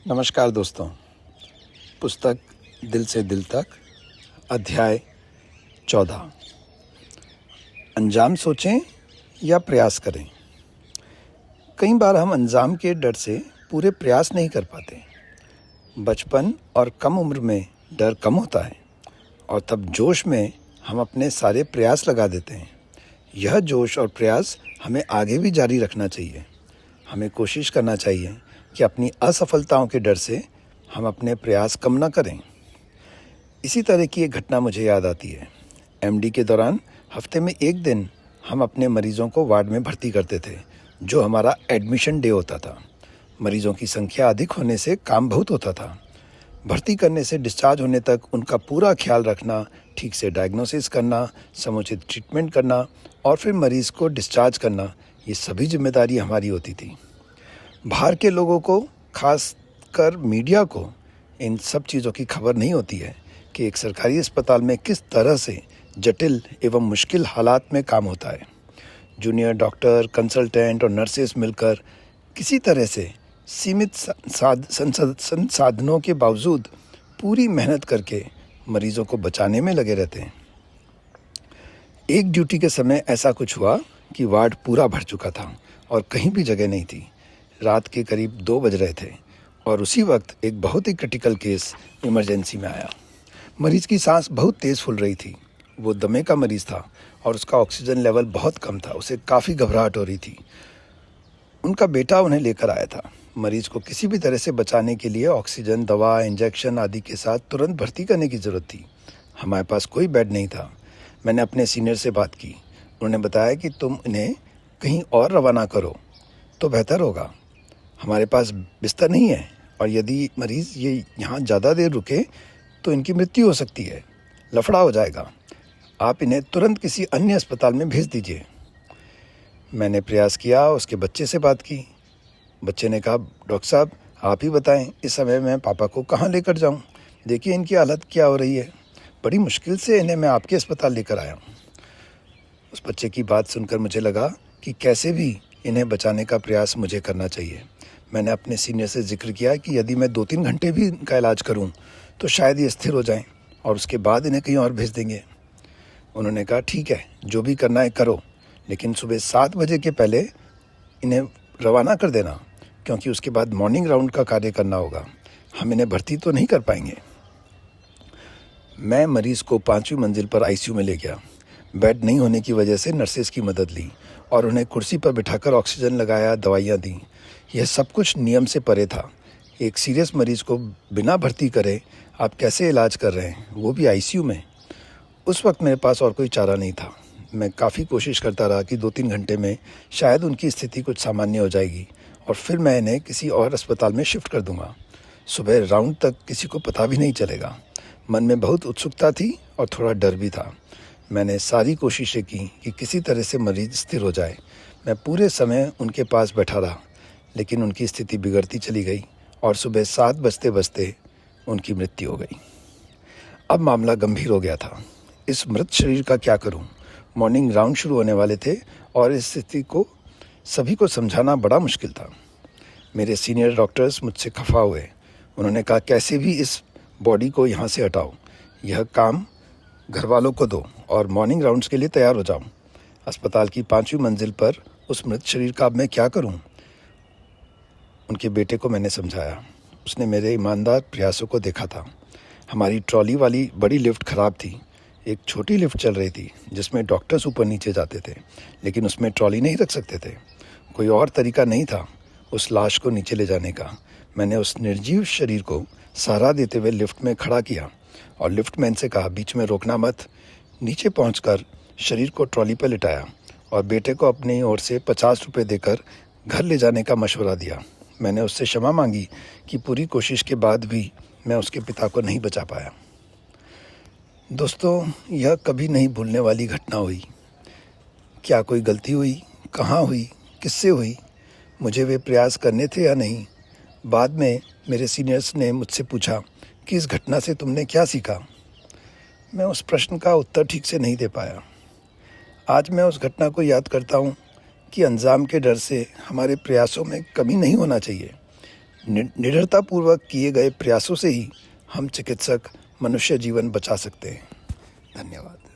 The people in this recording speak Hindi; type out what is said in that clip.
नमस्कार दोस्तों। पुस्तक दिल से दिल तक, अध्याय 14। अंजाम सोचें या प्रयास करें। कई बार हम अंजाम के डर से पूरे प्रयास नहीं कर पाते। बचपन और कम उम्र में डर कम होता है और तब जोश में हम अपने सारे प्रयास लगा देते हैं। यह जोश और प्रयास हमें आगे भी जारी रखना चाहिए। हमें कोशिश करना चाहिए कि अपनी असफलताओं के डर से हम अपने प्रयास कम न करें। इसी तरह की एक घटना मुझे याद आती है। एमडी के दौरान हफ्ते में एक दिन हम अपने मरीजों को वार्ड में भर्ती करते थे, जो हमारा एडमिशन डे होता था। मरीजों की संख्या अधिक होने से काम बहुत होता था। भर्ती करने से डिस्चार्ज होने तक उनका पूरा ख्याल रखना, ठीक से डायग्नोसिस करना, समुचित ट्रीटमेंट करना और फिर मरीज़ को डिस्चार्ज करना, ये सभी जिम्मेदारी हमारी होती थी। बाहर के लोगों को, खास कर मीडिया को, इन सब चीज़ों की खबर नहीं होती है कि एक सरकारी अस्पताल में किस तरह से जटिल एवं मुश्किल हालात में काम होता है। जूनियर डॉक्टर, कंसल्टेंट और नर्सेस मिलकर किसी तरह से सीमित संसाधनों के बावजूद पूरी मेहनत करके मरीजों को बचाने में लगे रहते हैं। एक ड्यूटी के समय ऐसा कुछ हुआ कि वार्ड पूरा भर चुका था और कहीं भी जगह नहीं थी। रात के करीब 2 बज रहे थे और उसी वक्त एक बहुत ही क्रिटिकल केस इमरजेंसी में आया। मरीज की सांस बहुत तेज़ फूल रही थी। वो दमे का मरीज़ था और उसका ऑक्सीजन लेवल बहुत कम था। उसे काफ़ी घबराहट हो रही थी। उनका बेटा उन्हें लेकर आया था। मरीज को किसी भी तरह से बचाने के लिए ऑक्सीजन, दवा, इंजेक्शन आदि के साथ तुरंत भर्ती करने की ज़रूरत थी। हमारे पास कोई बेड नहीं था। मैंने अपने सीनियर से बात की। उन्होंने बताया कि तुम इन्हें कहीं और रवाना करो तो बेहतर होगा। हमारे पास बिस्तर नहीं है और यदि मरीज़ ये यहाँ ज़्यादा देर रुके तो इनकी मृत्यु हो सकती है, लफड़ा हो जाएगा। आप इन्हें तुरंत किसी अन्य अस्पताल में भेज दीजिए। मैंने प्रयास किया, उसके बच्चे से बात की। बच्चे ने कहा, डॉक्टर साहब आप ही बताएं, इस समय मैं पापा को कहाँ लेकर जाऊँ? देखिए इनकी हालत क्या हो रही है। बड़ी मुश्किल से इन्हें मैं आपके अस्पताल लेकर आया हूँ। उस बच्चे की बात सुनकर मुझे लगा कि कैसे भी इन्हें बचाने का प्रयास मुझे करना चाहिए। मैंने अपने सीनियर से जिक्र किया कि यदि मैं 2-3 घंटे भी इनका इलाज करूं तो शायद ये स्थिर हो जाएं और उसके बाद इन्हें कहीं और भेज देंगे। उन्होंने कहा, ठीक है, जो भी करना है करो, लेकिन सुबह 7 बजे के पहले इन्हें रवाना कर देना, क्योंकि उसके बाद मॉर्निंग राउंड का कार्य करना होगा। हम इन्हें भर्ती तो नहीं कर पाएंगे। मैं मरीज़ को 5वीं मंजिल पर आईसीयू में ले गया। बेड नहीं होने की वजह से नर्सेस की मदद ली और उन्हें कुर्सी पर बिठाकर ऑक्सीजन लगाया, दवाइयाँ दी। यह सब कुछ नियम से परे था। एक सीरियस मरीज़ को बिना भर्ती करे आप कैसे इलाज कर रहे हैं, वो भी आईसीयू में? उस वक्त मेरे पास और कोई चारा नहीं था। मैं काफ़ी कोशिश करता रहा कि 2-3 घंटे में शायद उनकी स्थिति कुछ सामान्य हो जाएगी और फिर मैं इन्हें किसी और अस्पताल में शिफ्ट कर दूंगा। सुबह राउंड तक किसी को पता भी नहीं चलेगा। मन में बहुत उत्सुकता थी और थोड़ा डर भी था। मैंने सारी कोशिशें की कि किसी तरह से मरीज़ स्थिर हो जाए। मैं पूरे समय उनके पास बैठा रहा, लेकिन उनकी स्थिति बिगड़ती चली गई और सुबह 7 बजते बजते उनकी मृत्यु हो गई। अब मामला गंभीर हो गया था। इस मृत शरीर का क्या करूं? मॉर्निंग राउंड शुरू होने वाले थे और इस स्थिति को सभी को समझाना बड़ा मुश्किल था। मेरे सीनियर डॉक्टर्स मुझसे खफा हुए। उन्होंने कहा, कैसे भी इस बॉडी को यहाँ से हटाओ, यह काम घर वालों को दो और मॉर्निंग राउंड्स के लिए तैयार हो जाओ। अस्पताल की 5वीं मंजिल पर उस मृत शरीर का अब मैं क्या करूं? उनके बेटे को मैंने समझाया। उसने मेरे ईमानदार प्रयासों को देखा था। हमारी ट्रॉली वाली बड़ी लिफ्ट ख़राब थी। एक छोटी लिफ्ट चल रही थी जिसमें डॉक्टर्स ऊपर नीचे जाते थे, लेकिन उसमें ट्रॉली नहीं रख सकते थे। कोई और तरीका नहीं था उस लाश को नीचे ले जाने का। मैंने उस निर्जीव शरीर को सहारा देते हुए लिफ्ट में खड़ा किया और लिफ्टमैन से कहा, बीच में रोकना मत। नीचे पहुंचकर शरीर को ट्रॉली पर लिटाया और बेटे को अपनी ओर से 50 रुपये देकर घर ले जाने का मशवरा दिया। मैंने उससे क्षमा मांगी कि पूरी कोशिश के बाद भी मैं उसके पिता को नहीं बचा पाया। दोस्तों, यह कभी नहीं भूलने वाली घटना हुई। क्या कोई गलती हुई? कहाँ हुई? किससे हुई? मुझे वे प्रयास करने थे या नहीं? बाद में मेरे सीनियर्स ने मुझसे पूछा कि इस घटना से तुमने क्या सीखा? मैं उस प्रश्न का उत्तर ठीक से नहीं दे पाया। आज मैं उस घटना को याद करता हूँ कि अंजाम के डर से हमारे प्रयासों में कमी नहीं होना चाहिए। निडरतापूर्वक किए गए प्रयासों से ही हम चिकित्सक मनुष्य जीवन बचा सकते हैं। धन्यवाद।